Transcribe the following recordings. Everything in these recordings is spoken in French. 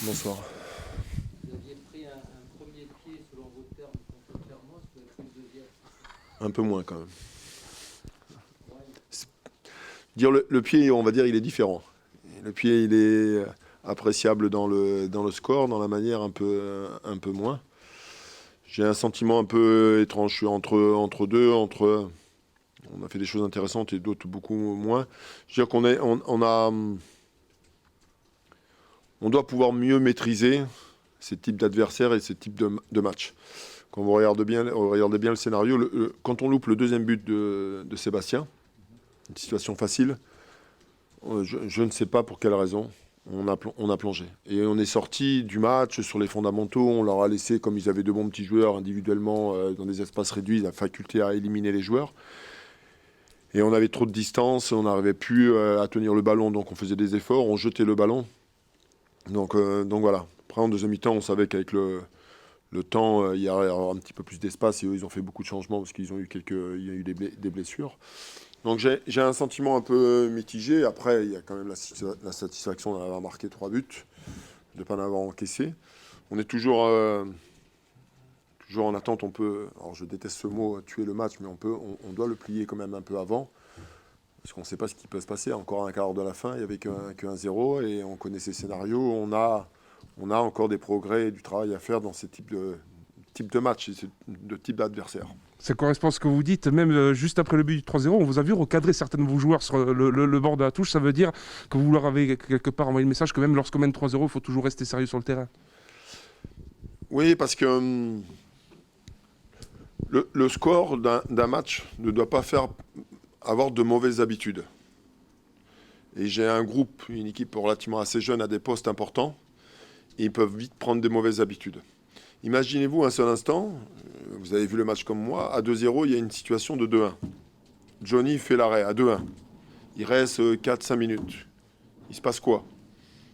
Bonsoir. Vous aviez pris un premier pied, selon vos termes, contre Clermont, vous avez pris le deuxième. Un peu moins quand même. Ouais. Dire le pied, on va dire, il est différent. Le pied, il est appréciable dans le score, dans la manière un peu moins. J'ai un sentiment un peu étrange. Je suis entre deux, on a fait des choses intéressantes et d'autres beaucoup moins. Je veux dire on doit pouvoir mieux maîtriser ces types d'adversaires et ces types de matchs. Quand vous regardez bien le scénario, quand on loupe le deuxième but de Sébastien, une situation facile, je ne sais pas pour quelle raison, on a plongé. Et on est sorti du match sur les fondamentaux, on leur a laissé, comme ils avaient de bons petits joueurs individuellement, dans des espaces réduits, la faculté à éliminer les joueurs. Et on avait trop de distance, on n'arrivait plus à tenir le ballon, donc on faisait des efforts, on jetait le ballon. Donc voilà. Après, en deuxième mi-temps, on savait qu'avec le temps, il y aurait un petit peu plus d'espace, et eux, ils ont fait beaucoup de changements parce qu'il y a eu des blessures. Donc j'ai un sentiment un peu mitigé. Après, il y a quand même la satisfaction d'en avoir marqué 3 buts, de ne pas en avoir encaissé. On est toujours en attente. Alors je déteste ce mot, tuer le match, mais on doit le plier quand même un peu avant. Parce qu'on ne sait pas ce qui peut se passer. Encore un quart d'heure de la fin, il n'y avait qu'un 0 et on connaît ces scénarios. On a encore des progrès et du travail à faire dans ces types de matchs et de types d'adversaires. Ça correspond à ce que vous dites. Même juste après le but du 3-0, on vous a vu recadrer certains de vos joueurs sur le bord de la touche. Ça veut dire que vous leur avez quelque part envoyé le message que même lorsqu'on mène 3-0, il faut toujours rester sérieux sur le terrain. Oui, parce que le score d'un match ne doit pas faire avoir de mauvaises habitudes. Et j'ai un groupe, une équipe relativement assez jeune à des postes importants, et ils peuvent vite prendre des mauvaises habitudes. Imaginez-vous un seul instant, vous avez vu le match comme moi, à 2-0, il y a une situation de 2-1. Johnny fait l'arrêt à 2-1. Il reste 4-5 minutes. Il se passe quoi?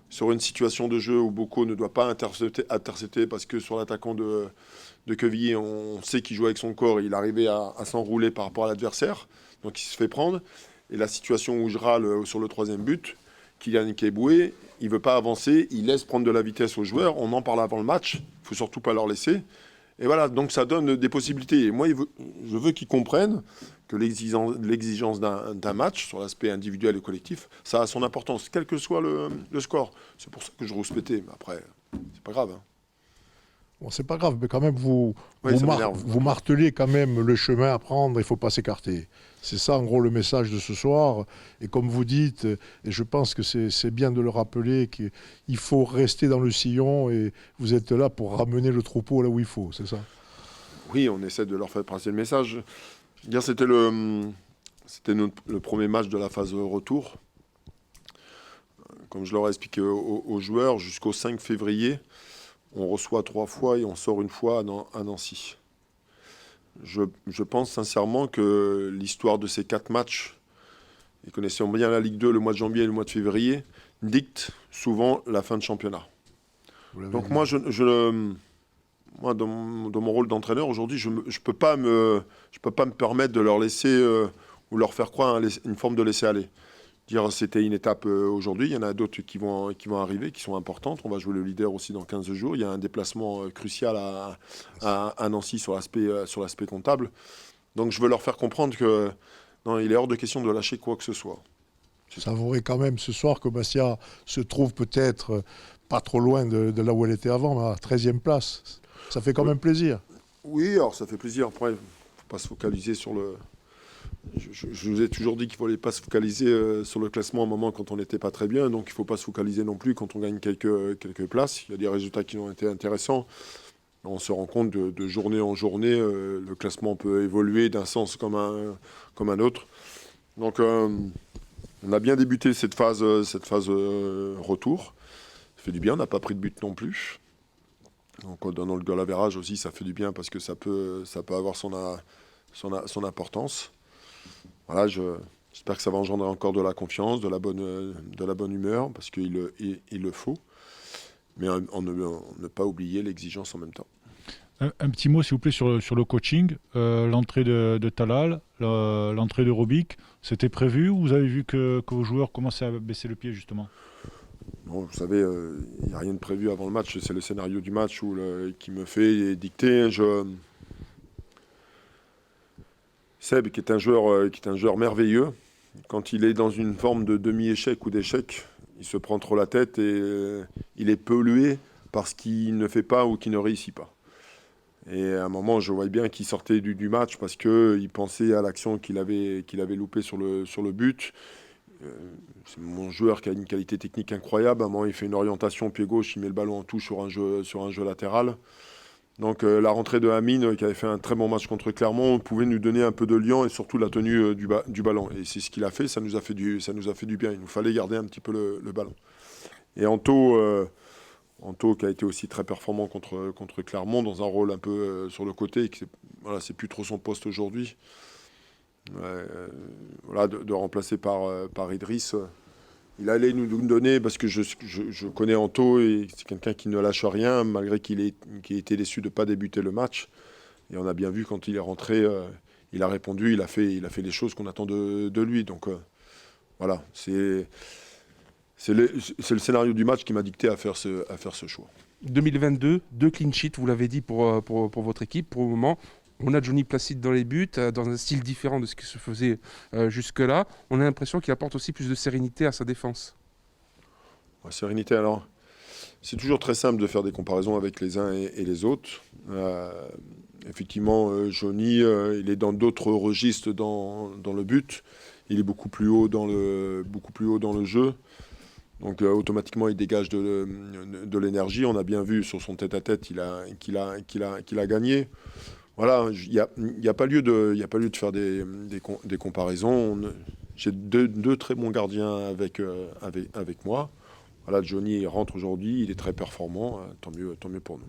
Sur une situation de jeu où Bocco ne doit pas intercepter parce que sur l'attaquant de Quevilly, on sait qu'il joue avec son corps et il arrivait à s'enrouler par rapport à l'adversaire. Donc il se fait prendre. Et la situation où je râle sur le troisième but, Kylian Keboué, il ne veut pas avancer, il laisse prendre de la vitesse aux joueurs. On en parle avant le match, il ne faut surtout pas leur laisser. Et voilà, donc ça donne des possibilités. Et moi, je veux qu'ils comprennent que l'exigence d'un match, sur l'aspect individuel et collectif, ça a son importance, quel que soit le score. C'est pour ça que je rouspétais, mais après, c'est pas grave. Hein. Bon, c'est pas grave, mais quand même, Oui, vous martelez quand même le chemin à prendre, il ne faut pas s'écarter. C'est ça, en gros, le message de ce soir. Et comme vous dites, et je pense que c'est bien de le rappeler, qu'il faut rester dans le sillon et vous êtes là pour ramener le troupeau là où il faut, c'est ça? Oui, on essaie de leur faire passer le message. Je veux dire, c'était le premier match de la phase retour. Comme je leur ai expliqué aux joueurs, jusqu'au 5 février, on reçoit 3 fois et on sort une fois à Nancy. Je pense sincèrement que l'histoire de ces 4 matchs, et connaissant bien la Ligue 2, le mois de janvier et le mois de février, dicte souvent la fin de championnat. Donc moi, moi dans mon rôle d'entraîneur aujourd'hui, je ne peux pas me permettre de leur laisser ou leur faire croire une forme de laisser-aller. Dire c'était une étape aujourd'hui, il y en a d'autres qui vont arriver, qui sont importantes. On va jouer le leader aussi dans 15 jours. Il y a un déplacement crucial à Nancy sur l'aspect comptable. Donc je veux leur faire comprendre que non, il est hors de question de lâcher quoi que ce soit. Savourez quand même ce soir que Bastia se trouve peut-être pas trop loin de là où elle était avant, à la 13e place. Ça fait quand même plaisir. Oui, alors ça fait plaisir. Après, il ne faut pas se focaliser sur le... Je vous ai toujours dit qu'il ne fallait pas se focaliser sur le classement à un moment quand on n'était pas très bien. Donc il ne faut pas se focaliser non plus quand on gagne quelques places. Il y a des résultats qui ont été intéressants. On se rend compte de journée en journée, le classement peut évoluer d'un sens comme un autre. Donc on a bien débuté cette phase retour. Ça fait du bien, on n'a pas pris de but non plus. Donc en donnant le goal average aussi, ça fait du bien parce que ça peut avoir son importance. Voilà, j'espère que ça va engendrer encore de la confiance, de la bonne humeur, parce qu'il le faut. Mais on ne pas oublier l'exigence en même temps. Un petit mot, s'il vous plaît, sur le coaching. L'entrée de Talal, l'entrée de Robic, c'était prévu ou vous avez vu que vos joueurs commençaient à baisser le pied, justement? Non, vous savez, il n'y a rien de prévu avant le match. C'est le scénario du match qui me fait dicter. Seb, qui est un joueur merveilleux, quand il est dans une forme de demi-échec ou d'échec, il se prend trop la tête et il est pollué parce qu'il ne fait pas ou qu'il ne réussit pas. Et à un moment, je voyais bien qu'il sortait du match parce qu'il pensait à l'action qu'il avait loupée sur le but. C'est mon joueur qui a une qualité technique incroyable. À un moment, il fait une orientation pied gauche, il met le ballon en touche sur un jeu latéral. Donc la rentrée de Amine, qui avait fait un très bon match contre Clermont, pouvait nous donner un peu de liant et surtout la tenue du ballon. Et c'est ce qu'il a fait, ça nous a fait du bien. Il nous fallait garder un petit peu le ballon. Et Anto qui a été aussi très performant contre Clermont, dans un rôle un peu sur le côté, voilà, c'est plus trop son poste aujourd'hui. Voilà, de remplacer par Idriss. Il allait nous donner, parce que je connais Anto, et c'est quelqu'un qui ne lâche rien, malgré qu'il ait été déçu de ne pas débuter le match. Et on a bien vu quand il est rentré, il a répondu, il a fait les choses qu'on attend de lui. Donc voilà, c'est le scénario du match qui m'a dicté à faire ce choix. 2022, 2 clean sheets, vous l'avez dit pour votre équipe. Pour le moment, on a Johnny Placide dans les buts, dans un style différent de ce qui se faisait jusque-là. On a l'impression qu'il apporte aussi plus de sérénité à sa défense. La sérénité, alors, c'est toujours très simple de faire des comparaisons avec les uns et les autres. Effectivement, Johnny, il est dans d'autres registres dans le but. Il est beaucoup plus haut dans le jeu. Donc automatiquement, il dégage de l'énergie. On a bien vu sur son tête-à-tête qu'il a gagné. Voilà, il n'y a pas lieu de faire des comparaisons. J'ai deux très bons gardiens avec moi. Voilà, Johnny rentre aujourd'hui, il est très performant, tant mieux pour nous.